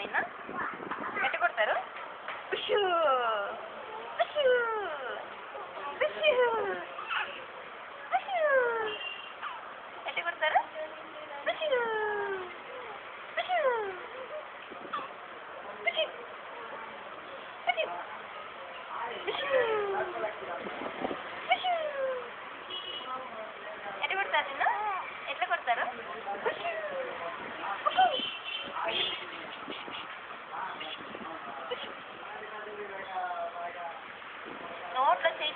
నిన్ను ఎట్ట కొడతారు? ఉషు ఉషు ఉషు ఉషు ఎట్ట కొడతారు? Wushu wushu wushu wushu wushu wushu ఎట్ట కొడతారు నిన్ను? ఎట్లా కొడతారు? ఉషు ఉషు నోట్లో చేయి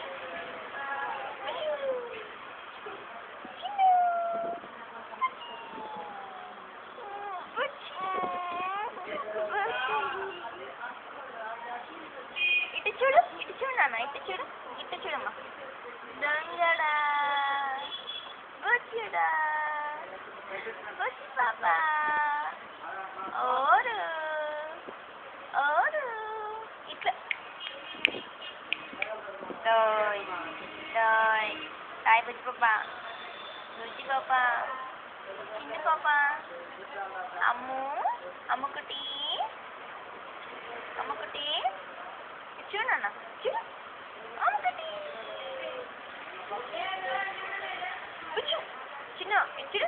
ఇటు చూడు నాన్న, ఇటు చూడమ్మా. దొంగడా వచ్చుడా వచ్చి పాపా ఓరు ఓరు ఇట్లా డాయ్ డాయ్ డాయ్ బుజ్జి పాప చిన్న పాప అమ్ముకుటి చూడు నాన్న చూడు అమ్ముకుటి కూర్చో చిన్న చూడు